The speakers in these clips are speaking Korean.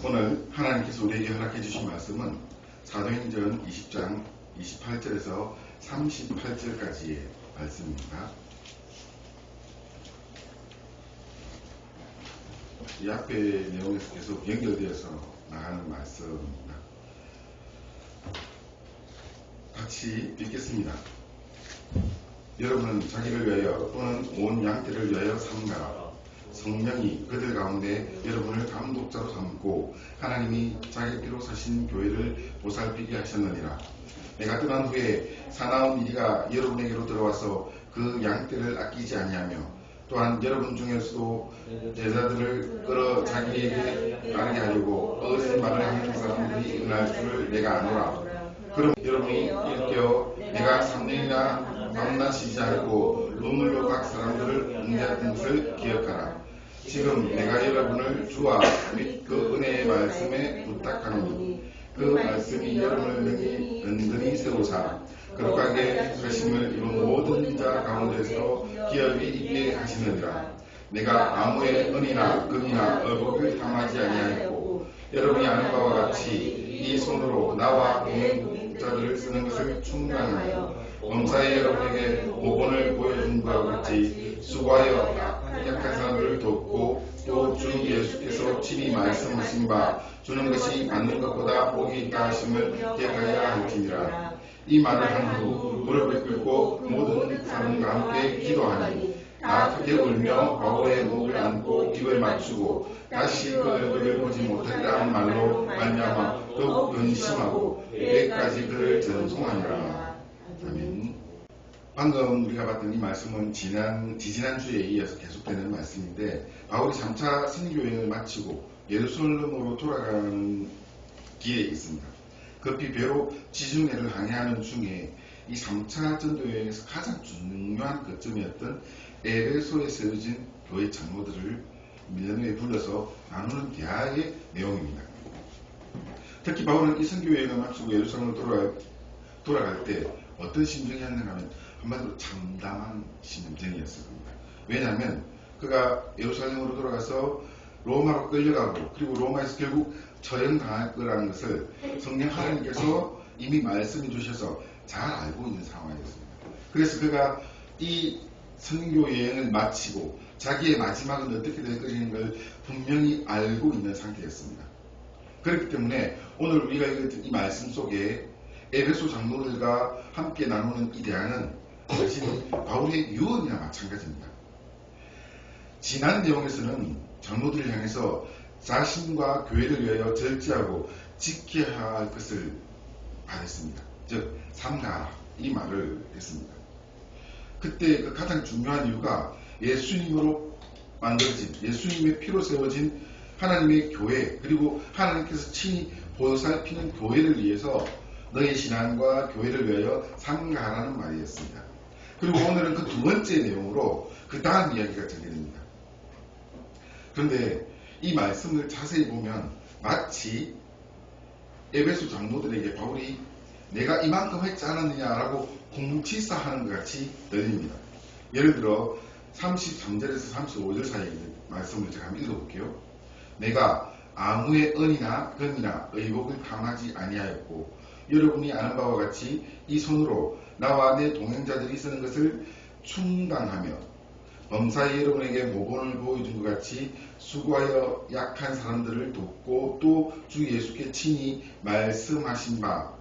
오늘 하나님께서 우리에게 허락해 주신 말씀은 사도행전 20장 28절에서 38절까지의 말씀입니다. 이 앞에 내용에서 계속 연결되어서 나가는 말씀입니다. 같이 읽겠습니다. 여러분은 자기를 위하여 또는 온 양떼를 위하여 삼가라. 성령이 그들 가운데 여러분을 감독자로 삼고 하나님이 자기 피로 사신 교회를 보살피게 하셨느니라. 내가 떠난 후에 사나운 이리가 여러분에게로 들어와서 그 양떼를 아끼지 아니하며 또한 여러분 중에서도 제자들을 끌어 자기에게 따르게 하려고 어린 말을 하는 사람들이 일어날 줄을 내가 아노라. 그럼 여러분이 일깨어 내가 3년이나 밤낮 쉬지 않고 눈물로 각 사람들을 응대했던 것을 기억하라. 지금 내가 여러분을 주와 및 그 은혜의 말씀에 부탁하노니 그 말씀이 여러분을 능히 든든히 세우사 거룩하게 하심을 이룬 모든 자 가운데서 기업이 있게 하시느니라. 내가 아무의 은이나 금이나 의복을 탐하지 아니하였고 여러분이 아는 바와 같이 이 손으로 나와 동행자들을 쓰는 것을 충당하여 범사에 여러분에게 모본을 보여준 바와 같이 수고하여 약한 사람들을 돕고 또 주 예수께서 친히 말씀하신 바 주는 것이 받는 것보다 복이 있다 하심을 기억하여야 할지니라. 이 말을 한 후 무릎을 꿇고 모든 사람과 함께 기도하니 다 크게 울며 바울의 목을 안고 입을 맞추고 다시 그 얼굴을 보지 못하리라 한 말로 말미암아 더욱 근심하고 때까지 그를 전송하니라. 아멘. 방금 우리가 봤던 이 말씀은 지지난주에 이어서 계속되는 말씀인데 바울이 3차 선교여행을 마치고 예루살렘으로 돌아가는 길에 있습니다. 급히 배로 지중해를 항해하는 중에 이 3차 전도여행에서 가장 중요한 거점이었던 에베소에 세워진 교회 장로들을 밀레노에 불러서 나누는 대화의 내용입니다. 특히 바울은 이 선교여행을 마치고 예루살렘으로 돌아갈 때 어떤 심정이었는가 하면 한마디로 참담한 심정이었을 겁니다. 왜냐하면 그가 예루살렘으로 돌아가서 로마로 끌려가고 그리고 로마에서 결국 처형당할 거라는 것을 성령 하나님께서 이미 말씀해 주셔서 잘 알고 있는 상황이었습니다. 그래서 그가 이 선교 여행을 마치고 자기의 마지막은 어떻게 될 것인 걸 분명히 알고 있는 상태였습니다. 그렇기 때문에 오늘 우리가 읽은 이 말씀 속에 에베소 장로들과 함께 나누는 이 대화는 사실 바울의 유언이나 마찬가지입니다. 지난 내용에서는 장로들을 향해서 자신과 교회를 위하여 절제하고 지켜야 할 것을 말했습니다. 즉 삼가라 이 말을 했습니다. 그때 그 가장 중요한 이유가 예수님으로 만들어진 예수님의 피로 세워진 하나님의 교회 그리고 하나님께서 친히 보살피는 교회를 위해서 너의 신앙과 교회를 위하여 삼가라는 말이었습니다. 그리고 오늘은 그 두 번째 내용으로 그 다음 이야기가 전개됩니다. 그런데 이 말씀을 자세히 보면 마치 에베소 장로들에게 바울이 내가 이만큼 했지 않았느냐라고 공치사하는 것 같이 들립니다. 예를 들어 33절에서 35절 사이의 말씀을 제가 한번 읽어볼게요. 내가 아무의 은이나 금이나 의복을 탐하지 아니하였고 여러분이 아는 바와 같이 이 손으로 나와 내 동행자들이 쓰는 것을 충당하며 범사에 여러분에게 모본을 보여준 것 같이 수고하여 약한 사람들을 돕고 또 주 예수께 친히 말씀하신 바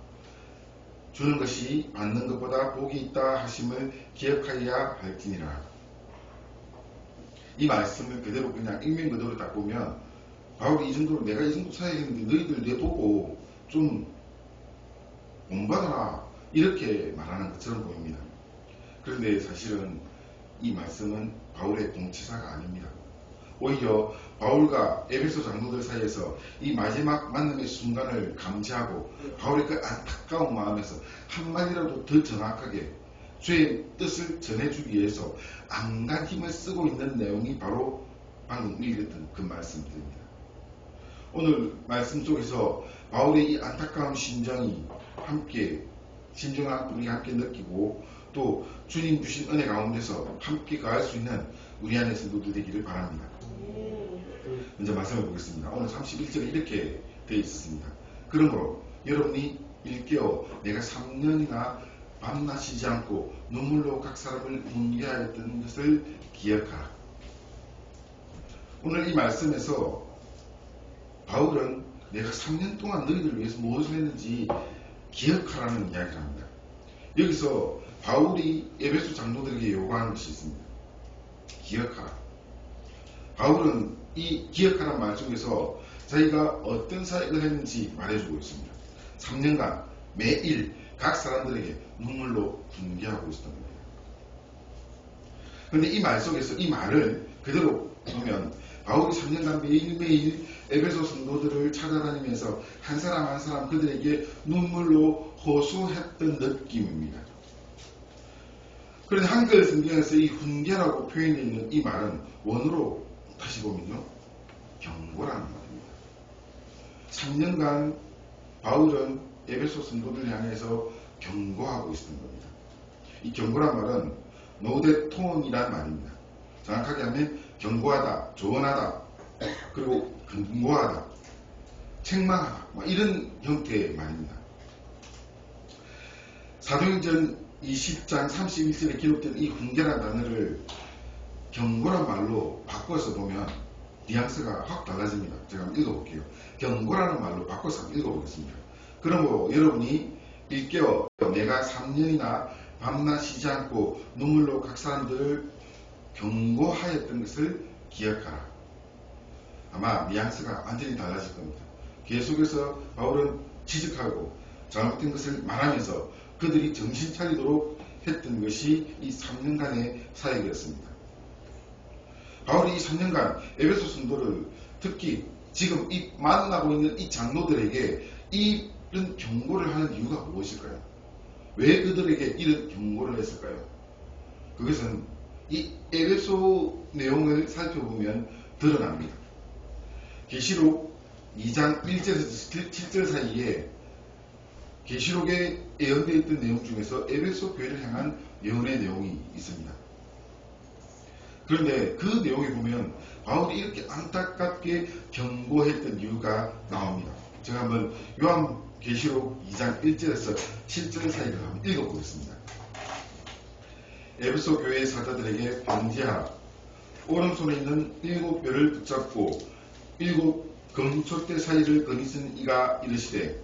주는 것이 받는 것보다 복이 있다 하심을 기억하여야 할지니라. 이 말씀을 그대로 그냥 읽는 그대로 딱 보면 바울이 이 정도로 내가 이 정도 사역했는데 너희들 내 보고 좀 본받아라 이렇게 말하는 것처럼 보입니다. 그런데 사실은 이 말씀은 바울의 공치사가 아닙니다. 오히려 바울과 에베소 장로들 사이에서 이 마지막 만남의 순간을 감지하고 바울의 그 안타까운 마음에서 한마디라도 더 정확하게 주의 뜻을 전해주기 위해서 안간 힘을 쓰고 있는 내용이 바로 방금 읽었던 그 말씀들입니다. 오늘 말씀 속에서 바울의 이 안타까운 심정을 우리가 함께 느끼고 또 주님 주신 은혜 가운데서 함께 가할 수 있는 우리 안에 성도들 되기를 바랍니다. 먼저 말씀해 보겠습니다. 오늘 31절에 이렇게 되어 있습니다. 그러므로 여러분이 일깨어 내가 3년이나 밤낮 쉬지 않고 눈물로 각 사람을 훈계하였던 것을 기억하라. 오늘 이 말씀에서 바울은 내가 3년 동안 너희들을 위해서 무엇을 했는지 기억하라는 이야기를 합니다. 여기서 바울이 에베소 장로들에게 요구하는 것이 있습니다. 기억하라. 바울은 이 기억하라는 말 중에서 자기가 어떤 사역을 했는지 말해주고 있습니다. 3년간 매일 각 사람들에게 눈물로 훈계하고 있었던 겁니다. 그런데 이 말 속에서 이 말을 그대로 보면 바울이 3년간 매일매일 에베소 성도들을 찾아다니면서 한 사람 한 사람 그들에게 눈물로 호소했던 느낌입니다. 그런데 한글 성경에서 이 훈계라고 표현되어 있는 이 말은 원어로 다시 보면요, 경고라는 말입니다. 3년간 바울은 에베소 성도들 향해서 경고하고 있었던 겁니다. 이 경고란 말은 노데톤이란 말입니다. 정확하게 하면 경고하다, 조언하다, 그리고 경고하다, 책망하다, 이런 형태의 말입니다. 사도행전 20장 31절에 기록된 이 훈계라는 단어를 경고란 말로 바꿔서 보면 뉘앙스가 확 달라집니다. 제가 한번 읽어볼게요. 경고라는 말로 바꿔서 한번 읽어보겠습니다. 그러므로 여러분이 일깨어 내가 3년이나 밤낮 쉬지 않고 눈물로 각 사람들을 경고하였던 것을 기억하라. 아마 뉘앙스가 완전히 달라질 겁니다. 계속해서 바울은 지적하고 잘못된 것을 말하면서 그들이 정신 차리도록 했던 것이 이 3년간의 사역이었습니다. 바울이 이 3년간 에베소 성도를 특히 지금 이 만나고 있는 이 장로들에게 이런 경고를 하는 이유가 무엇일까요? 왜 그들에게 이런 경고를 했을까요? 그것은 이 에베소 내용을 살펴보면 드러납니다. 계시록 2장 1절에서 7절 사이에 계시록에 예언되어 있던 내용 중에서 에베소 교회를 향한 예언의 내용이 있습니다. 그런데 그 내용에 보면 바울이 이렇게 안타깝게 경고했던 이유가 나옵니다. 제가 한번 요한계시록 2장 1절에서 7절 사이를 한번 읽어보겠습니다. 에베소 교회의 사자들에게 편지하라. 오른손에 있는 7뼈를 붙잡고 7 금촛대 사이를 거니신 이가 이르시되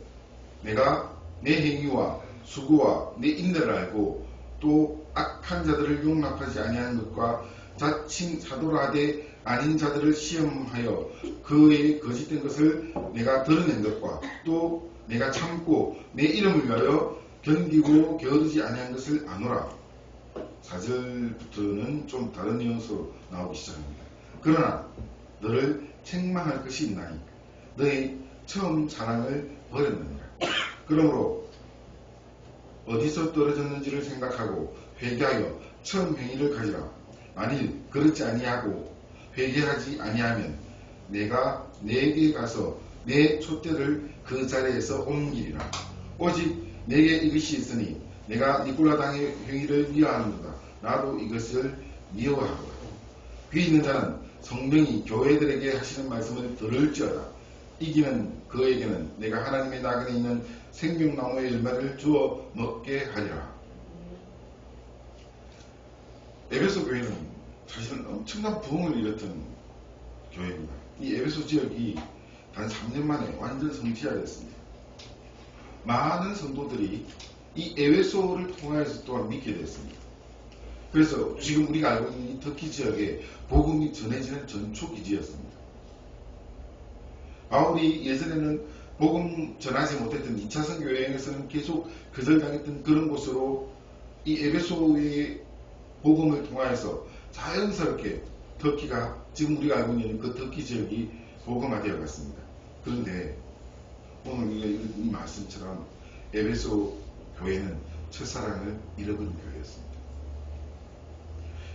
내가 내 행위와 수고와 내 인내를 알고 또 악한 자들을 용납하지 아니하는 것과 자칭 사도라 하되 아닌 자들을 시험하여 그의 거짓된 것을 내가 드러낸 것과 또 내가 참고 내 이름을 위하여 견디고 게으르지 아니한 것을 아노라. 4절부터는 좀 다른 뉘앙스로 나오기 시작합니다. 그러나 너를 책망할 것이 있나니 너의 처음 사랑을 버렸느니라. 그러므로 어디서 떨어졌는지를 생각하고 회개하여 처음 행위를 가지라. 만일 그렇지 아니하고 회개하지 아니하면 내가 내게 가서 내 촛대를 그 자리에서 옮기리라. 오직 내게 이것이 있으니 내가 니콜라당의 행위를 미워하는도다. 나도 이것을 미워하노라. 귀 있는 자는 성령이 교회들에게 하시는 말씀을 들을지어다. 이기는 그에게는 내가 하나님의 나그네 있는 생명나무의 열매를 주어 먹게 하리라. 에베소 교회는 사실은 엄청난 부흥을 이뤘던 교회입니다. 이 에베소 지역이 단 3년 만에 완전 성취하였습니다. 많은 성도들이 이 에베소를 통하여서 또한 믿게 됐습니다. 그래서 지금 우리가 알고 있는 이 터키 지역에 복음이 전해지는 전초기지였습니다. 바울이 예전에는 복음 전하지 못했던 2차 선교 여행에서는 계속 거절당했던 그런 곳으로 이 에베소의 복음을 통하여서 자연스럽게 터키가 지금 우리가 알고 있는 그 터키 지역이 복음화되어 갔습니다. 그런데 오늘 이 말씀처럼 에베소 교회는 첫사랑을 잃어버린 교회였습니다.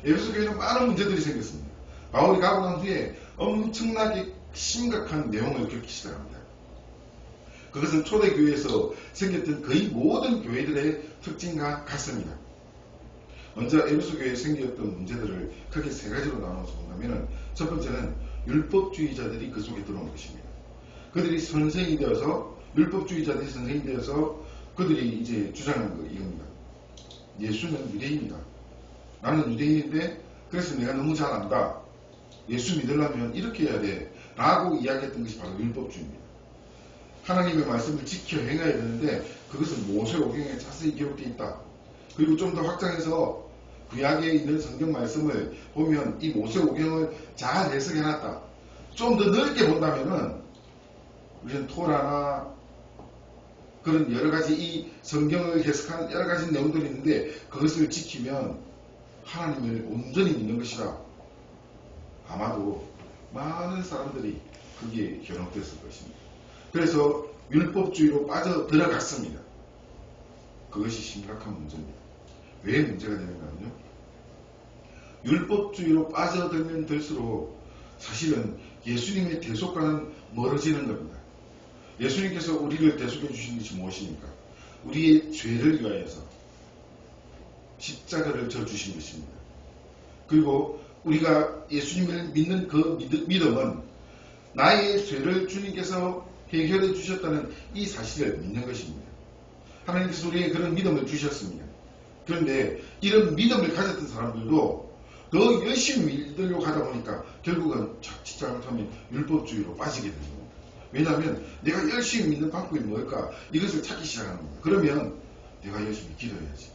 에베소 교회는 많은 문제들이 생겼습니다. 바울이 가고 난 후에 엄청나게 심각한 내용을 겪기 시작합니다. 그것은 초대교회에서 생겼던 거의 모든 교회들의 특징과 같습니다. 먼저 에베소 교회에 생겼던 문제들을 크게 세 가지로 나눠서 본다면 첫 번째는 율법주의자들이 그 속에 들어온 것입니다. 그들이 선생이 되어서, 율법주의자들이 선생이 되어서 그들이 이제 주장하는 거 이겁니다. 예수는 유대인이다. 나는 유대인인데 그래서 내가 너무 잘 안다. 예수 믿으려면 이렇게 해야 돼. 라고 이야기했던 것이 바로 율법주의입니다. 하나님의 말씀을 지켜 행해야 되는데 그것은 모세오경에 자세히 기록되어 있다. 그리고 좀 더 확장해서 구약에 있는 성경 말씀을 보면 이 모세오경을 잘 해석해놨다. 좀 더 넓게 본다면은 우리는 토라나 그런 여러가지 이 성경을 해석하는 여러가지 내용들이 있는데 그것을 지키면 하나님을 온전히 믿는 것이다. 아마도 많은 사람들이 거기에 현혹됐을 것입니다. 그래서 율법주의로 빠져들어갔습니다. 그것이 심각한 문제입니다. 왜 문제가 되는가 하면요, 율법주의로 빠져들면 들수록 사실은 예수님의 대속과는 멀어지는 겁니다. 예수님께서 우리를 대속해 주신 것이 무엇입니까? 우리의 죄를 위하여서 십자가를 져 주신 것입니다. 그리고 우리가 예수님을 믿는 그 믿음은 나의 죄를 주님께서 해결해 주셨다는 이 사실을 믿는 것입니다. 하나님께서 우리에게 그런 믿음을 주셨습니다. 그런데 이런 믿음을 가졌던 사람들도 더 열심히 믿으려고 하다 보니까 결국은 자칫 잘못하면 율법주의로 빠지게 됩니다. 왜냐하면 내가 열심히 믿는 방법이 뭘까? 이것을 찾기 시작하는 겁니다. 그러면 내가 열심히 기도해야지.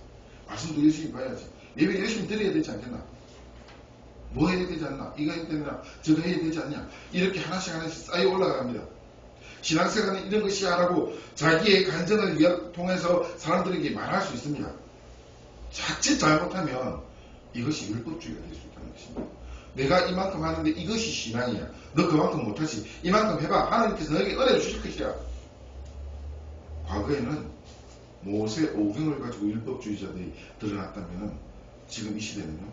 말씀도 열심히 봐야지. 예배 열심히 드려야 되지 않겠나? 뭐 해야 되지 않나? 이거 해야 되나? 저거 해야 되지 않냐? 이렇게 하나씩 쌓여 올라갑니다. 신앙생활은 이런 것이야 라고 자기의 간증을 통해서 사람들에게 말할 수 있습니다. 자칫 잘못하면 이것이 율법주의가 될 수 있다는 것입니다. 내가 이만큼 하는데 이것이 신앙이야. 너 그만큼 못하지. 이만큼 해봐. 하나님께서 너에게 은혜를 주실 것이야. 과거에는 모세 오경을 가지고 율법주의자들이 드러났다면 지금 이 시대는요,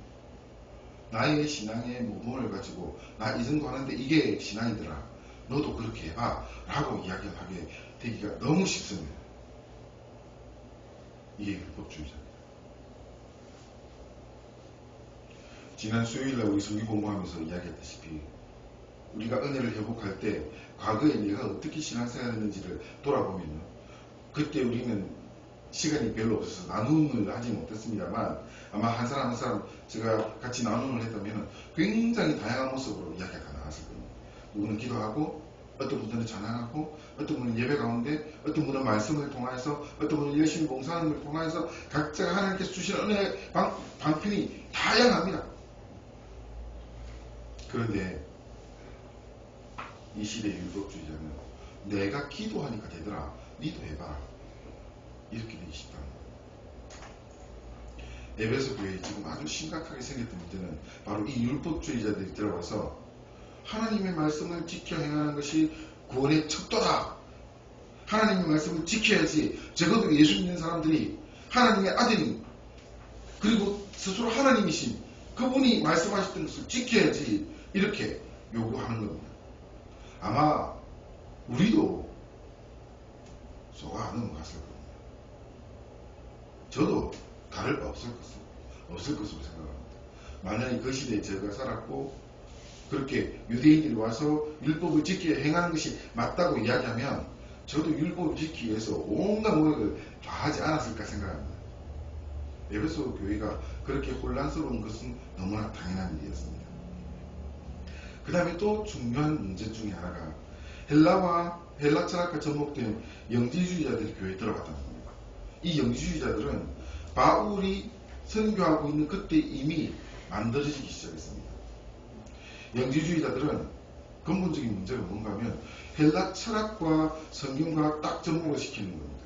나의 신앙의 모범을 가지고 나 이 정도 하는데 이게 신앙이더라. 너도 그렇게 해봐. 라고 이야기를 하게 되기가 너무 쉽습니다. 이게 율법주의자입니다. 지난 수요일날 우리 성경 공부하면서 이야기했다시피 우리가 은혜를 회복할 때 과거에 내가 어떻게 신앙생활했는지를 돌아보면 그때 우리는 시간이 별로 없어서 나눔을 하지 못했습니다만 아마 한 사람 한 사람 제가 같이 나눔을 했다면 굉장히 다양한 모습으로 이야기가 나왔을 겁니다. 누구는 기도하고 어떤 분들은 찬양하고 어떤 분은 예배 가운데 어떤 분은 말씀을 통해서 어떤 분은 열심히 봉사하는 걸 통해서 각자가 하나님께서 주신 은혜의 방편이 다양합니다. 그런데 이 시대의 율법주의자는 내가 기도하니까 되더라. 니도 해봐라. 이렇게 되기 쉽다는 거예요. 에베소 교회에 지금 아주 심각하게 생겼던 문제는 바로 이 율법주의자들이 들어와서 하나님의 말씀을 지켜 행하는 것이 구원의 척도다. 하나님의 말씀을 지켜야지. 적어도 예수 믿는 사람들이 하나님의 아들인 그리고 스스로 하나님이신 그분이 말씀하셨던 것을 지켜야지. 이렇게 요구하는 겁니다. 아마 우리도 속아 넘어갔을 겁니다. 저도 다를 바 없을 것으로 생각합니다. 만약에 그 시대에 제가 살았고 그렇게 유대인들이 와서 율법을 지켜 행하는 것이 맞다고 이야기하면 저도 율법을 지키기 위해서 온갖 노력을 다 하지 않았을까 생각합니다. 에베소 교회가 그렇게 혼란스러운 것은 너무나 당연한 일이었습니다. 그 다음에 또 중요한 문제 중에 하나가 헬라 철학과 접목된 영지주의자들이 교회에 들어갔다는 겁니다. 이 영지주의자들은 바울이 선교하고 있는 그때 이미 만들어지기 시작했습니다. 영지주의자들은 근본적인 문제가 뭔가 하면 헬라 철학과 성경과 딱 접목을 시키는 겁니다.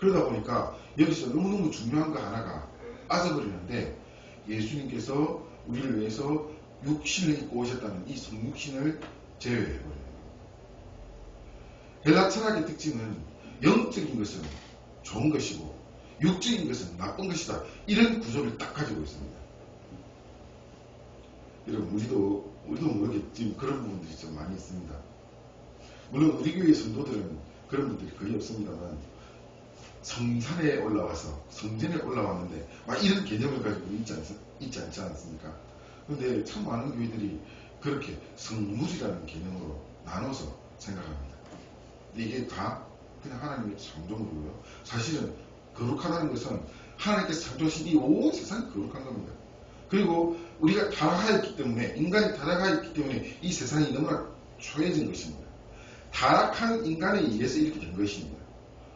그러다 보니까 여기서 너무너무 중요한 거 하나가 빠져버리는데 예수님께서 우리를 위해서 육신을 입고 오셨다는 이 성육신을 제외해버려요. 헬라 철학의 특징은 영적인 것은 좋은 것이고 육적인 것은 나쁜 것이다. 이런 구조를 딱 가지고 있습니다. 여러분 우리도 모르겠지만 그런 부분들이 좀 많이 있습니다. 물론 우리 교회 성도들은 그런 분들이 거의 없습니다만 성산에 올라와서 성전에 올라왔는데 막 이런 개념을 가지고 있지 않지 않습니까? 그런데 참 많은 교회들이 그렇게 성물이라는 개념으로 나눠서 생각합니다. 이게 다 그냥 하나님의 창조물이고요. 사실은 거룩하다는 것은 하나님께서 창조하신 이 온 세상이 거룩한 겁니다. 그리고 우리가 타락하였기 때문에, 인간이 타락하였기 때문에 이 세상이 너무나 초해진 것입니다. 타락한 인간에 의해서 이렇게 된 것입니다.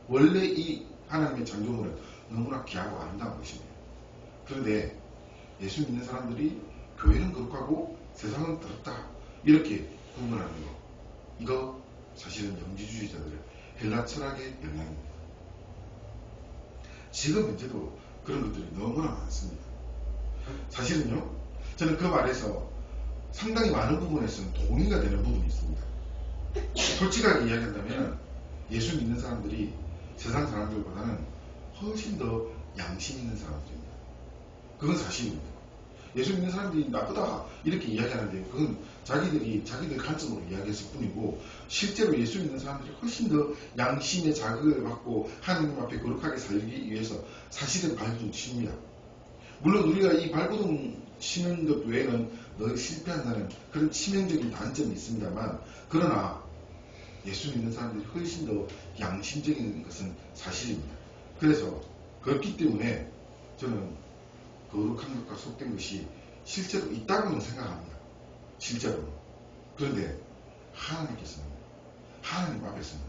원래 이 하나님의 창조물은 너무나 귀하고 아름다운 것입니다. 그런데 예수 믿는 사람들이 교회는 거룩하고 세상은 더럽다 이렇게 구분하는 거, 이거 사실은 영지주의자들의 헬라 철학의 영향입니다. 지금 현재도 그런 것들이 너무나 많습니다. 사실은요, 저는 그 말에서 상당히 많은 부분에서는 동의가 되는 부분이 있습니다. 솔직하게 이야기한다면 예수 믿는 사람들이 세상 사람들보다는 훨씬 더 양심 있는 사람들입니다. 그건 사실입니다. 예수 믿는 사람들이 나쁘다 이렇게 이야기하는데 그건 자기들 관점으로 이야기했을 뿐이고, 실제로 예수 믿는 사람들이 훨씬 더 양심의 자극을 받고 하나님 앞에 거룩하게 살기 위해서 사실은 발버둥 칩니다. 물론 우리가 이 발버둥 치는 것 외에는 늘 실패한다는 그런 치명적인 단점이 있습니다만, 그러나 예수 믿는 사람들이 훨씬 더 양심적인 것은 사실입니다. 그래서 그렇기 때문에 저는 거룩한 것과 속된 것이 실제로 있다고는 생각합니다. 실제로. 그런데 하나님께서는, 하나님 앞에서는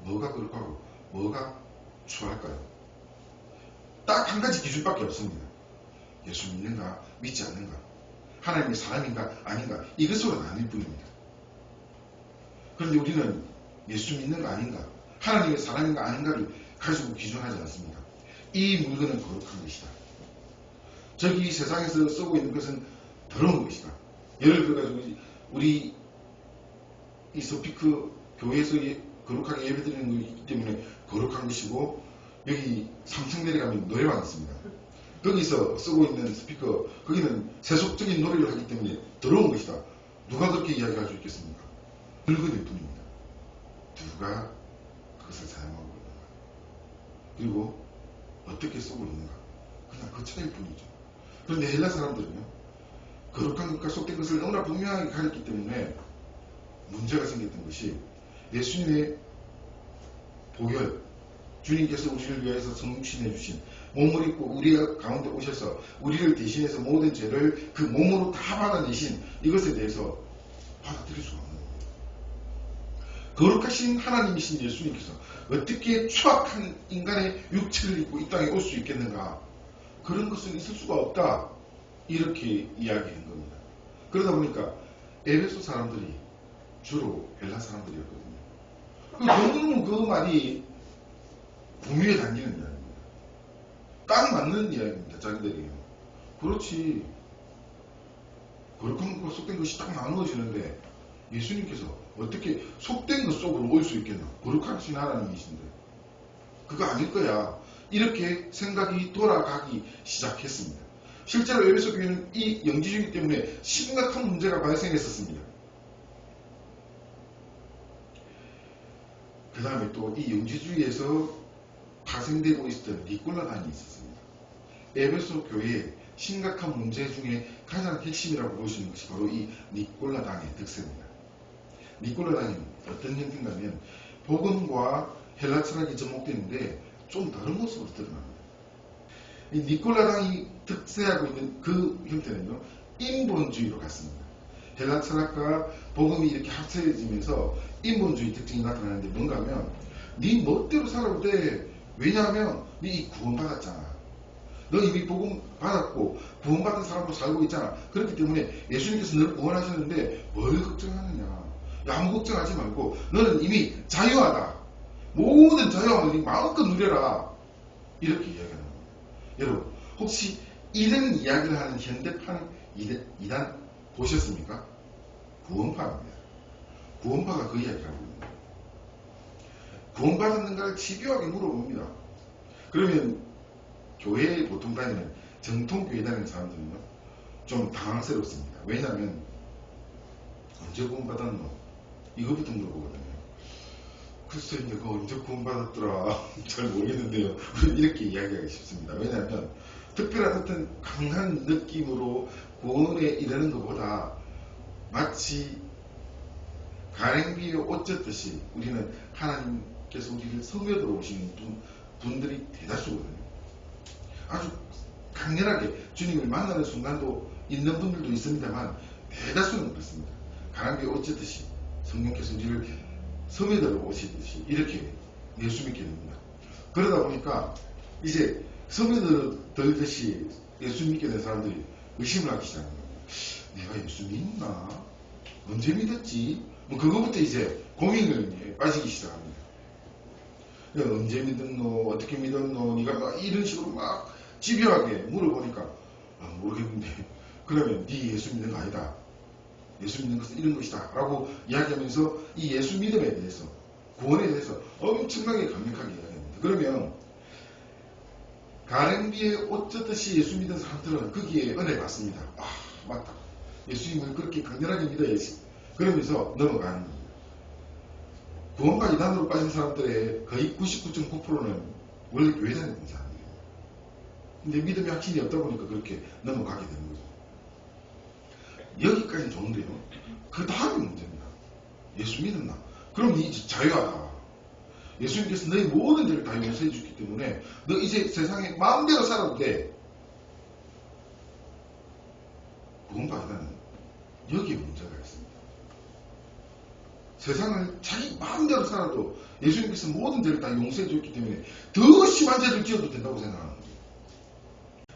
뭐가 거룩하고 뭐가 추할까요? 딱 한 가지 기준밖에 없습니다. 예수 믿는가 믿지 않는가, 하나님의 사람인가 아닌가, 이것으로 나뉠 뿐입니다. 그런데 우리는 예수 믿는가 아닌가, 하나님의 사람인가 아닌가를 가지고 기준하지 않습니다. 이 물건은 거룩한 것이다. 저기 세상에서 쓰고 있는 것은 더러운 것이다. 예를 들어가지고 우리 이 서피크 교회에서 거룩하게 예배드리는 것이기 때문에 거룩한 것이고, 여기 3층 내려가면 노래방이 있습니다. 거기서 쓰고 있는 스피커, 거기는 세속적인 노래를 하기 때문에 더러운 것이다. 누가 그렇게 이야기할 수 있겠습니까? 물건일 뿐입니다. 누가 그것을 사용하고 있는가, 그리고 어떻게 쓰고 있는가, 그냥 그 차이일 뿐이죠. 그런데 헬라 사람들은요, 거룩한 것과 속된 것을 너무나 분명하게 가렸기 때문에 문제가 생겼던 것이, 예수님의 보혈, 주님께서 우리를 위해서 성육신해 주신 몸을 입고 우리 가운데 오셔서 우리를 대신해서 모든 죄를 그 몸으로 다 받아내신 이것에 대해서 받아들일 수가 없는 겁니다. 거룩하신 하나님이신 예수님께서 어떻게 추악한 인간의 육체를 입고 이 땅에 올 수 있겠는가, 그런 것은 있을 수가 없다, 이렇게 이야기한 겁니다. 그러다 보니까 에베소 사람들이 주로 헬라 사람들이었거든요. 너무너무 그 말이 구미에 담기는 이야기입니다. 딱 맞는 이야기입니다. 자기들이. 그렇지, 거룩한 것과 속된 것이 딱 나누어지는데 예수님께서 어떻게 속된 것 속으로 올 수 있겠나, 거룩하신 하나님이신데 그거 아닐 거야, 이렇게 생각이 돌아가기 시작했습니다. 실제로 에베소 교회는 이 영지주의 때문에 심각한 문제가 발생했었습니다. 그 다음에 또 이 영지주의에서 파생되고 있었던 니콜라당이 있었습니다. 에베소 교회의 심각한 문제 중에 가장 핵심이라고 볼 수 있는 것이 바로 이 니콜라당의 특성입니다. 니콜라당은 어떤 형태인가면 복음과 헬라 철학이 접목되는데 좀 다른 모습으로 드러납니다. 이 니콜라당이 특세하고 있는 그 형태는요, 인본주의로 갔습니다. 헬라 철학과 복음이 이렇게 합쳐지면서 인본주의 특징이 나타나는데 뭔가 하면 네 멋대로 살아도 돼. 왜냐하면 네 이 구원받았잖아. 너 이미 복음 받았고 구원받은 사람으로 살고 있잖아. 그렇기 때문에 예수님께서 너를 구원하셨는데 뭘 걱정하느냐. 야, 아무 걱정하지 말고 너는 이미 자유하다. 모든 자유함을 마음껏 누려라. 이렇게 이야기하는 겁니다. 여러분, 혹시 이런 이야기를 하는 현대판 이단 보셨습니까? 구원파입니다. 구원파가 그 이야기를 하고 있는 거예요. 구원받았는가를 집요하게 물어봅니다. 그러면 교회에 보통 다니는 정통교회 다니는 사람들은요, 좀 당황스럽습니다. 왜냐하면 언제 구원받았노? 이거부터 물어보거든요. 글쎄 내가 언제 구원받았더라 잘 모르겠는데요. 이렇게 이야기하기 쉽습니다. 왜냐하면 특별한 어떤 강한 느낌으로 구원에 이르는 것보다 마치 가랭비에 옷 젖듯이 우리는 하나님께서 우리를 섬겨들어 오시는 분들이 대다수거든요. 아주 강렬하게 주님을 만나는 순간도 있는 분들도 있습니다만 대다수는 그렇습니다. 가랑비에 옷 젖듯이 성령께서 우리를 섬겨들어 오시듯이 이렇게 예수 믿게 됩니다. 그러다 보니까 이제 섬겨들듯이 예수 믿게 된 사람들이 의심을 하기 시작합니다. 내가 예수 믿나? 언제 믿었지? 뭐 그거부터 이제 고민을 빠지기 시작합니다. 언제 믿었노? 어떻게 믿었노? 네가 막 이런 식으로 막 집요하게 물어보니까 모르겠는데 그러면 네 예수 믿는 거 아니다. 예수 믿는 것은 이런 것이다 라고 이야기하면서 이 예수 믿음에 대해서 구원에 대해서 엄청나게 강력하게 이야기합니다. 그러면 가랭비에 옷 젖듯이 예수 믿는 사람들은 거기에 은혜 받습니다. 맞다. 예수님을 그렇게 강렬하게 믿어야지. 그러면서 넘어가는 겁니다. 구원과 이단으로 빠진 사람들의 거의 99.9%는 원래 교회 다니는 사람이에요. 근데 믿음의 확신이 없다 보니까 그렇게 넘어가게 되는 거죠. 여기까지는 좋은데요. 그 다음이 문제입니다. 예수 믿었나? 그럼 네 이제 자유하다. 예수님께서 너의 모든 죄를 다 용서해 주기 때문에 너 이제 세상에 마음대로 살아도 돼. 구원과 이단은 여기에 문제가 있습니다. 세상을 자기 마음대로 살아도 예수님께서 모든 죄를 다 용서해 줬기 때문에 더 심한 죄를 지어도 된다고 생각하는 거예요.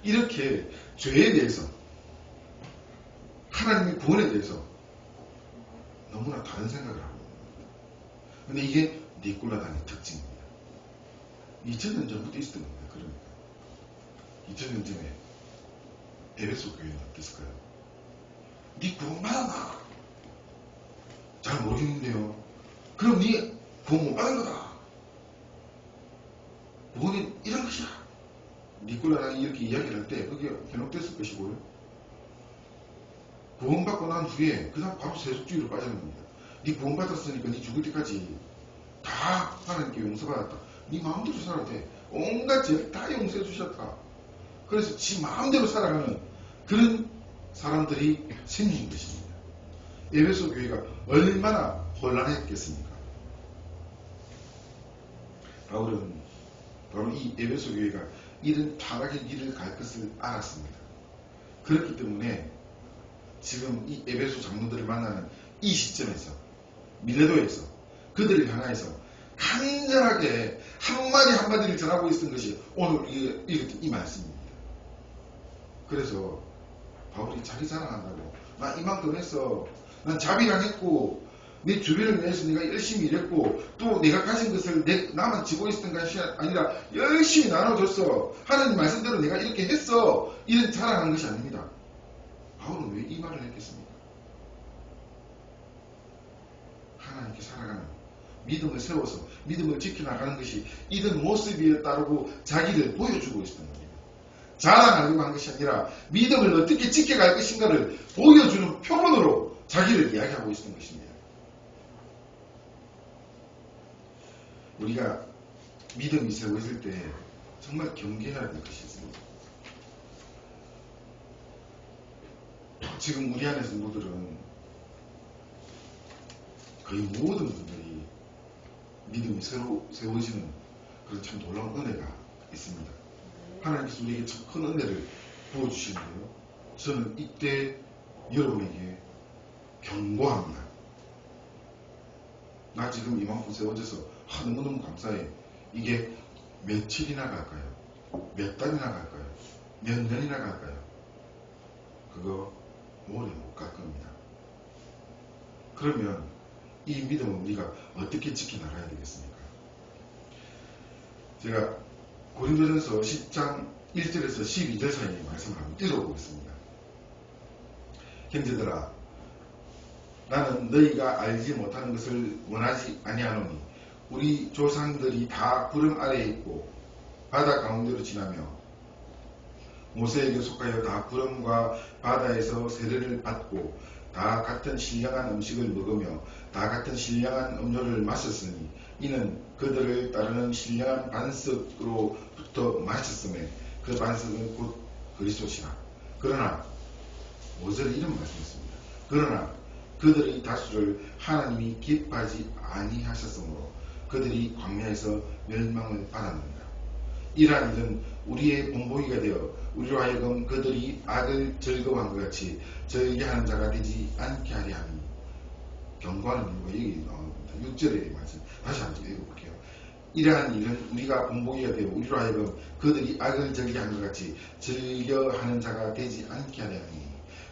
이렇게 죄에 대해서 하나님의 구원에 대해서 너무나 다른 생각을 하고 있는 겁니다. 근데 이게 니콜라당의 특징입니다. 2000년 전부터 있었던 겁니다. 그러니까 2000년 전에 에베소 교회는 어땠을까요? 니 구원 받았나? 잘 모르겠는데요. 그럼 니 구원 못 받은 거다. 구원이 이런 것이야. 니콜라당이 이렇게 이야기를 할 때 그게 변형됐을 것이고요. 구원받고 난 후에 그 다음 바로 세속주의로 빠지는 겁니다. 니 구원받았으니까 니 죽을 때까지 다 하나님께 용서받았다. 니 마음대로 살아도 돼. 온갖 죄를 다 용서해 주셨다. 그래서 지 마음대로 살아가는 그런 사람들이 생긴 것입니다. 에베소 교회가 얼마나 혼란했겠습니까? 바울은 바로 이 에베소 교회가 이런 타락의 길을 갈 것을 알았습니다. 그렇기 때문에 지금 이 에베소 장로들을 만나는 이 시점에서 밀레도에서 그들을 향하여서 간절하게 한마디 한마디를 전하고 있었던 것이 오늘 이 말씀입니다. 그래서 바울이 자기 자랑한다고 나 이만큼 했어. 난 자비랑했고 내 주변을 위해서 내가 열심히 일했고 또 내가 가진 것을 나만 지고 있었던 것이 아니라 열심히 나눠줬어. 하나님 말씀대로 내가 이렇게 했어. 이런 자랑한 것이 아닙니다. 바울은 왜 이 말을 했겠습니까? 하나님께 살아가는 믿음을 세워서 믿음을 지켜나가는 것이 이런 모습이었다고 자기를 보여주고 있었던 겁니다. 자랑하려고 한 것이 아니라 믿음을 어떻게 지켜갈 것인가를 보여주는 표본으로 자기를 이야기하고 있었던 것입니다. 우리가 믿음이 세워질 때 정말 경계해야 될 것이 있습니다. 지금 우리 안에 성도들은 거의 모든 분들이 믿음이 세워지는 그런 참 놀라운 은혜가 있습니다. 하나님께서 우리에게 참 큰 은혜를 부어주시는데요. 저는 이때 여러분에게 경고합니다. 나 지금 이만큼 세워져서 너무너무 감사해. 이게 며칠이나 갈까요? 몇 달이나 갈까요? 몇 년이나 갈까요? 그거 오래 못 갈 겁니다. 그러면 이 믿음은 우리가 어떻게 지켜나가야 되겠습니까? 제가 고린도전서 10장 1절에서 12절 사이의 말씀을 한번 읽어보겠습니다. 형제들아, 나는 너희가 알지 못하는 것을 원하지 아니하노니 우리 조상들이 다 구름 아래에 있고 바다 가운데로 지나며 모세에게 속하여 다 구름과 바다에서 세례를 받고 다 같은 신령한 음식을 먹으며 다 같은 신령한 음료를 마셨으니 이는 그들을 따르는 신령한 반석으로부터 마셨음에 그 반석은 곧 그리스도시라. 그러나 5절에 이런 말씀이 있습니다. 그러나 그들의 다수를 하나님이 기뻐하지 아니하셨으므로 그들이 광야에서 멸망을 받았느니라. 이러한 일은 우리의 본보기가 되어 우리로 하여금 그들이 악을 즐거워한 것 같이 즐겨하는 자가 되지 않게 하려 함이. 경고하는 이유가 여기 나옵니다. 6절의 말씀 다시 한번 읽어볼게요. 이러한 일은 우리가 본보기가 되어 우리로 하여금 그들이 악을 즐겨하는 것 같이 즐겨하는 자가 되지 않게 하려 함이.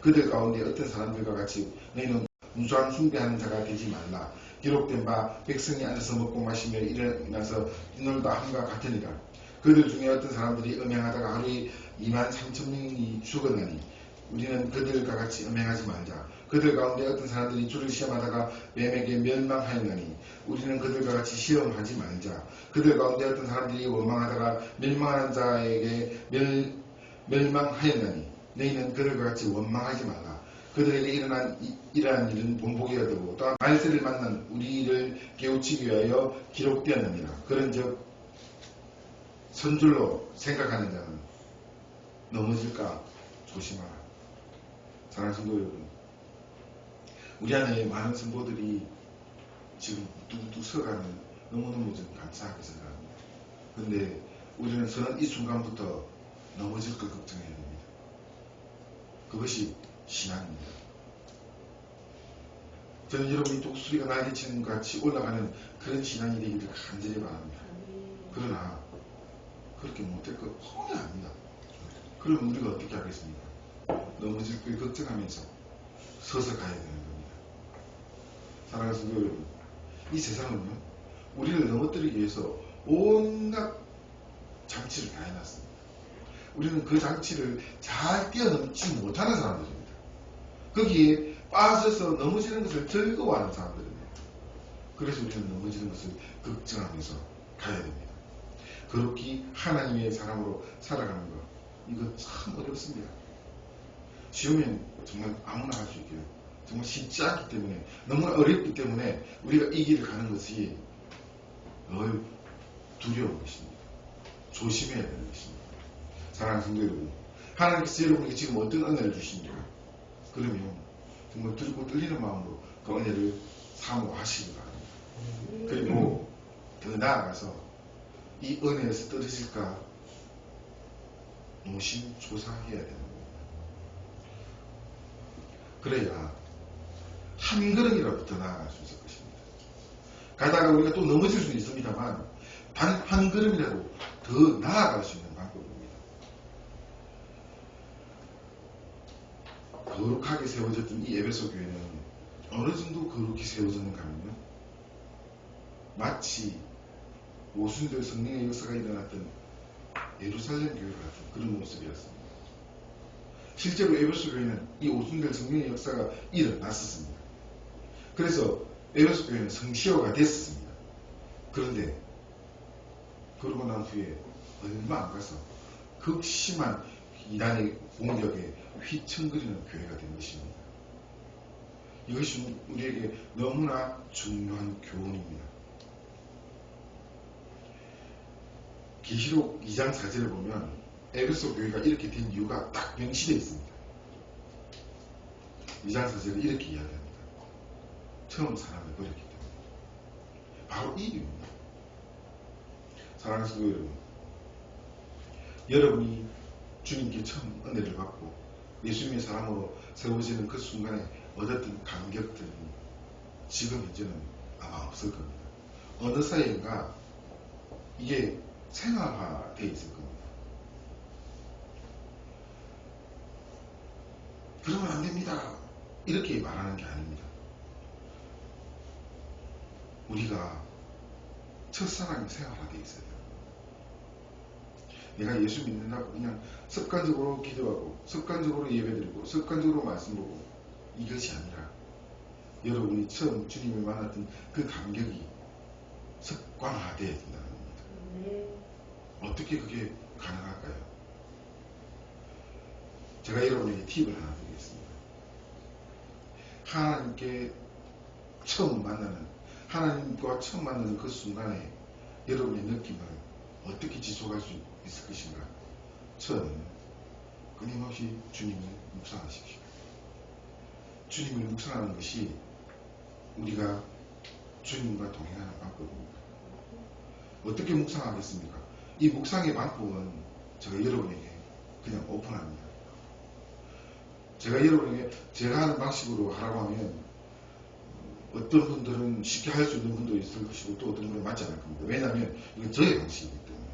그들 가운데 어떤 사람들과 같이 너희는 무수한 숭배하는 자가 되지 말라. 기록된 바 백성이 앉아서 먹고 마시며 일어나서 뛰놀다 함과 같으니라. 그들 중에 어떤 사람들이 음행하다가 하루에 23,000명이 죽었나니 우리는 그들과 같이 음행하지 말자. 그들 가운데 어떤 사람들이 주를 시험하다가 뱀에게 멸망하였나니 우리는 그들과 같이 시험하지 말자. 그들 가운데 어떤 사람들이 원망하다가 멸망하는 자에게 멸망하였나니 너희는 그들과 같이 원망하지 말라. 그들에게 이러한 일은 본보기가 되고 또한 말세를 만난 우리를 깨우치기 위하여 기록되었느니라. 그런즉 선줄로 생각하는 자는 넘어질까 조심하라. 사랑하는 성도 여러분, 우리 안에 많은 성도들이 지금 뚝뚝 서가는 너무너무 좀 감사하게 생각합니다. 그런데 우리는 이 순간부터 넘어질 걸 걱정해야 됩니다. 그것이 신앙입니다. 저는 여러분이 독수리가 날개치는 것 같이 올라가는 그런 신앙이 되기를 간절히 바랍니다. 그러나 그렇게 못될 거 뻔히 압니다. 그럼 우리가 어떻게 하겠습니까? 넘어질 걸 걱정하면서 서서 가야 되는 겁니다. 사랑하는 성도 여러분, 이 세상은요, 우리를 넘어뜨리기 위해서 온갖 장치를 다 해놨습니다. 우리는 그 장치를 잘 뛰어넘지 못하는 사람들입니다. 거기에 빠져서 넘어지는 것을 즐거워하는 사람들입니다. 그래서 우리는 넘어지는 것을 걱정하면서 가야 됩니다. 그렇게 하나님의 사람으로 살아가는 것, 이거 참 어렵습니다. 쉬우면 정말 아무나 할 수 있게요. 정말 쉽지 않기 때문에, 너무나 어렵기 때문에 우리가 이 길을 가는 것이 두려운 것입니다. 조심해야 되는 것입니다. 사랑하는 성도 여러분, 하나님께서 여러분에게 지금 어떤 은혜를 주십니까? 그러면 정말 들고 떨리는 마음으로 그 은혜를 사모하시기 바랍니다. 그리고 더 나아가서 이 은혜에서 떨어질까 노심초사해야 되는 겁니다. 그래야 한 걸음이라도 더 나아갈 수 있을 것입니다. 가다가 우리가 또 넘어질 수는 있습니다만 단 한 걸음이라도 더 나아갈 수 있는 방법입니다. 거룩하게 세워졌던 이 에베소 교회는 어느 정도 거룩히 세워졌는가 하면요, 마치 오순절 성령의 역사가 일어났던 예루살렘 교회 같은 그런 모습이었습니다. 실제로 에베소 교회는 이 오순절 성령의 역사가 일어났었습니다. 그래서 에베소 교회는 성시효가 됐습니다. 그런데 그러고 난 후에 얼마 안 가서 극심한 이단의 공격에 휘청거리는 교회가 된 것입니다. 이것이 우리에게 너무나 중요한 교훈입니다. 계시록 2장 4절을 보면 에베소 교회가 이렇게 된 이유가 딱 명시되어 있습니다. 2장 4절은 이렇게 이야기합니다. 처음 사랑을 버렸기 때문에. 바로 이 이유입니다. 사랑하는 성도 여러분, 여러분이 주님께 처음 은혜를 받고 예수님의 사람으로 세워지는 그 순간에 얻었던 감격들이 지금 현재는 아마 없을 겁니다. 어느 사이인가 이게 생활화되어 있을 겁니다. 그러면 안 됩니다. 이렇게 말하는 게 아닙니다. 우리가 첫사랑이 생활화되어 있어야 돼요. 내가 예수 믿는다고 그냥 습관적으로 기도하고 습관적으로 예배드리고 습관적으로 말씀 보고 이것이 아니라 여러분이 처음 주님을 만났던 그 감격이 습관화되어야 된다는 겁니다. 어떻게 그게 가능할까요? 제가 여러분에게 팁을 하나 드리겠습니다. 하나님께 처음 만나는, 하나님과 처음 만나는 그 순간에 여러분의 느낌을 어떻게 지속할 수 있을 것인가? 처음에는 끊임없이 주님을 묵상하십시오. 주님을 묵상하는 것이 우리가 주님과 동행하는 방법입니다. 어떻게 묵상하겠습니까? 이 묵상의 방법은 제가 여러분에게 그냥 오픈합니다. 제가 여러분에게 제가 하는 방식으로 하라고 하면 어떤 분들은 쉽게 할 수 있는 분도 있을 것이고 또 어떤 분은 맞지 않을 겁니다. 왜냐하면 이건 저의 방식이기 때문에.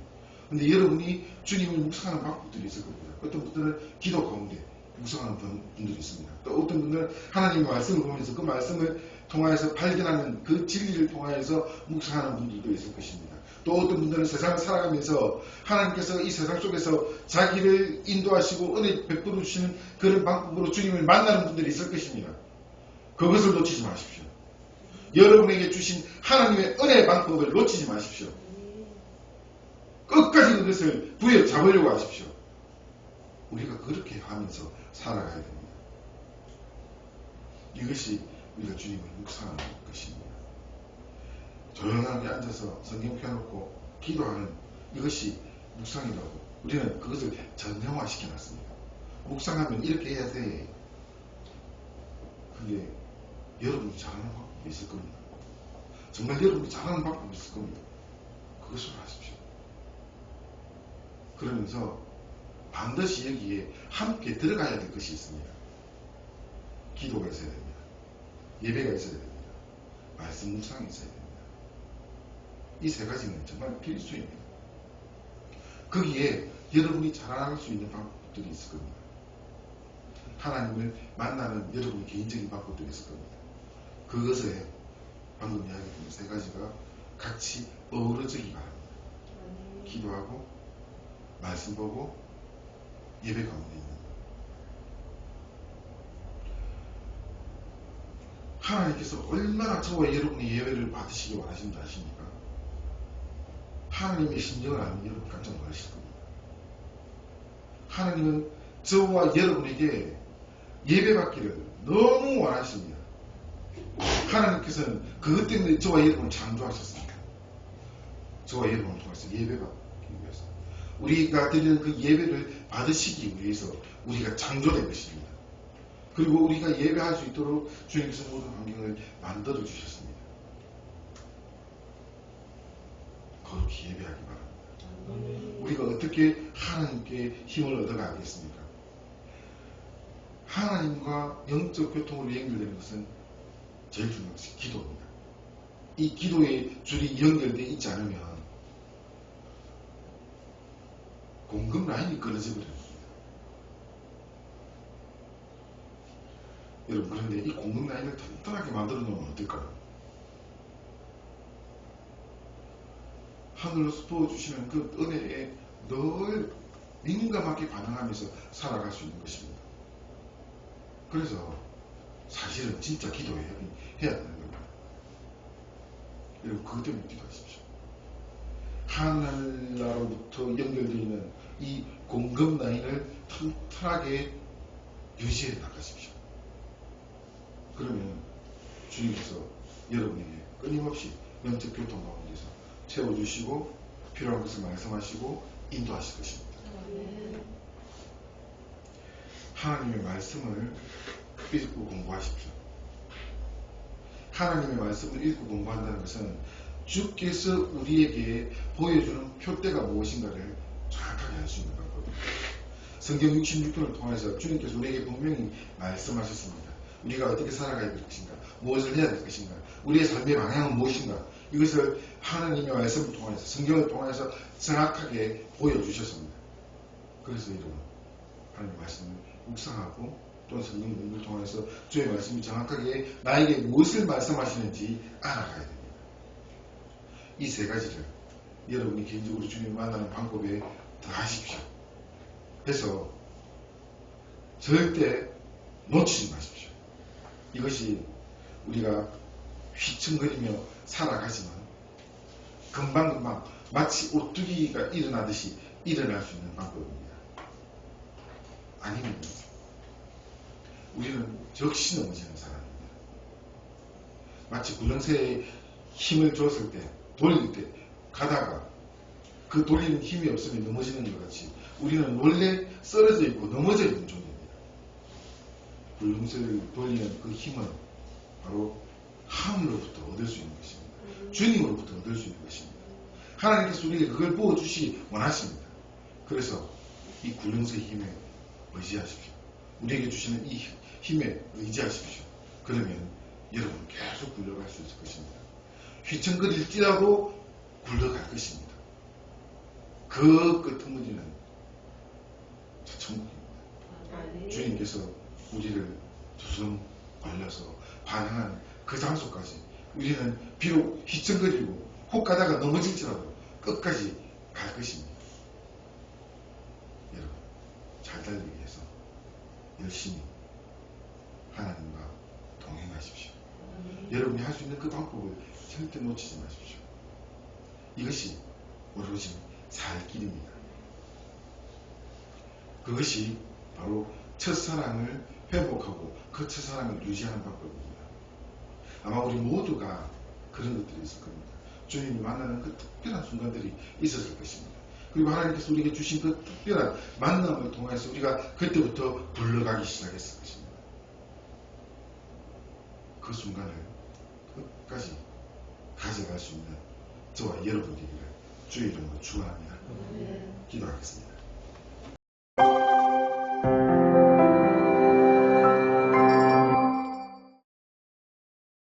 근데 여러분이 주님을 묵상하는 방법들이 있을 겁니다. 어떤 분들은 기도 가운데 묵상하는 분들이 있습니다. 또 어떤 분들은 하나님의 말씀을 보면서 그 말씀을 통하여서 발견하는 그 진리를 통하여서 묵상하는 분들도 있을 것입니다. 또 어떤 분들은 세상을 살아가면서 하나님께서 이 세상 속에서 자기를 인도하시고 은혜 베풀어 주시는 그런 방법으로 주님을 만나는 분들이 있을 것입니다. 그것을 놓치지 마십시오. 여러분에게 주신 하나님의 은혜의 방법을 놓치지 마십시오. 끝까지 그것을 부여잡으려고 하십시오. 우리가 그렇게 하면서 살아가야 됩니다. 이것이 우리가 주님을 묵상하는 것입니다. 조용하게 앉아서 성경 펴놓고 기도하는 이것이 묵상이라고 우리는 그것을 전형화시켜 놨습니다. 묵상하면 이렇게 해야 돼. 그게 여러분이 잘하는 방법이 있을 겁니다. 정말 여러분이 잘하는 방법이 있을 겁니다. 그것을 하십시오. 그러면서 반드시 여기에 함께 들어가야 될 것이 있습니다. 기도가 있어야 됩니다. 예배가 있어야 됩니다. 말씀 묵상이 있어야 됩니다. 이 세 가지는 정말 필수입니다. 거기에 여러분이 자라날 수 있는 방법들이 있을 겁니다. 하나님을 만나는 여러분의 개인적인 방법들이 있을 겁니다. 그것에 방금 이야기했던 세 가지가 같이 어우러지기 바랍니다. 기도하고 말씀 보고 예배 가운데 있는 것. 하나님께서 얼마나 저와 여러분의 예배를 받으시기 원하시는지 아십니까? 하나님의 심정을 알면 여러분 깜짝 놀라실 겁니다. 하나님은 저와 여러분에게 예배받기를 너무 원하십니다. 하나님께서는 그것 때문에 저와 여러분을 창조하셨습니다. 저와 여러분을 통해서 예배받기 위해서 우리가 드리는 그 예배를 받으시기 위해서 우리가 창조된 것입니다. 그리고 우리가 예배할 수 있도록 주님께서 모든 환경을 만들어 주셨습니다. 거룩히 예배하기 바랍니다. 우리가 어떻게 하나님께 힘을 얻어가겠습니까? 하나님과 영적 교통으로 연결되는 것은 제일 중요한 것이 기도입니다. 이 기도의 줄이 연결되어 있지 않으면 공급 라인이 끊어져 버립니다. 여러분, 그런데 이 공급 라인을 튼튼하게 만들어 놓으면 어떨까요? 하늘로서 부어주시는 그 은혜에 늘 민감하게 반응하면서 살아갈 수 있는 것입니다. 그래서 사실은 진짜 기도해야 되는 겁니다. 여러분, 그것 때문에 기도하십시오. 하늘나라로부터 연결되어 있는 이 공급 라인을 튼튼하게 유지해 나가십시오. 그러면 주님께서 여러분에게 끊임없이 영적 교통 가운데서 채워주시고 필요한 것을 말씀하시고 인도하실 것입니다. 하나님의 말씀을 읽고 공부하십시오. 하나님의 말씀을 읽고 공부한다는 것은 주께서 우리에게 보여주는 표대가 무엇인가를 정확하게 알 수 있는 방법입니다. 성경 66편을 통해서 주님께서 우리에게 분명히 말씀하셨습니다. 우리가 어떻게 살아가야 될 것인가, 무엇을 해야 될 것인가, 우리의 삶의 방향은 무엇인가, 이것을 하나님의 말씀을 통해서, 성경을 통해서 정확하게 보여주셨습니다. 그래서 여러분, 하나님의 말씀을 묵상하고 또는 성경 공부를 통해서 주의 말씀이 정확하게 나에게 무엇을 말씀하시는지 알아가야 됩니다. 이 세 가지를 여러분이 개인적으로 주님을 만나는 방법에 더하십시오. 그래서 절대 놓치지 마십시오. 이것이 우리가 휘청거리며 살아가지만 금방금방 마치 오뚜기가 일어나듯이 일어날 수 있는 방법입니다. 아니면 우리는 적시 넘어지는 사람입니다. 마치 굴렁쇠에 힘을 줬을 때, 돌릴 때 가다가 그 돌리는 힘이 없으면 넘어지는 것 같이 우리는 원래 쓰러져 있고 넘어져 있는 존재입니다. 굴릉쇠를 돌리는 그 힘은 바로 하늘로부터 얻을 수 있는 것입니다. 주님으로부터 얻을 수 있는 것입니다. 하나님께서 우리에게 그걸 부어주시 원하십니다. 그래서 이 굴릉쇠 힘에 의지하십시오. 우리에게 주시는 이 힘에 의지하십시오. 그러면 여러분 계속 굴러갈 수 있을 것입니다. 휘청거릴지라도 굴러갈 것입니다. 그 끄트머리는 저 천국입니다. 주님께서 우리를 두손 벌려서 반응한 그 장소까지 우리는 비록 휘청거리고 혹 가다가 넘어질지라도 끝까지 갈 것입니다. 여러분 잘 달리기 위해서 열심히 하나님과 동행하십시오. 여러분이 할 수 있는 그 방법을 절대 놓치지 마십시오. 이것이 오로지 살 길입니다. 그것이 바로 첫사랑을 회복하고 그 첫사랑을 유지하는 방법입니다. 아마 우리 모두가 그런 것들이 있을 겁니다. 주님이 만나는 그 특별한 순간들이 있었을 것입니다. 그리고 하나님께서 우리에게 주신 그 특별한 만남을 통해서 우리가 그때부터 굴러가기 시작했을 것입니다. 그 순간을 끝까지 가져갈 수 있는 저와 여러분 되기를 주의 이름으로 축원합니다. 기도하겠습니다.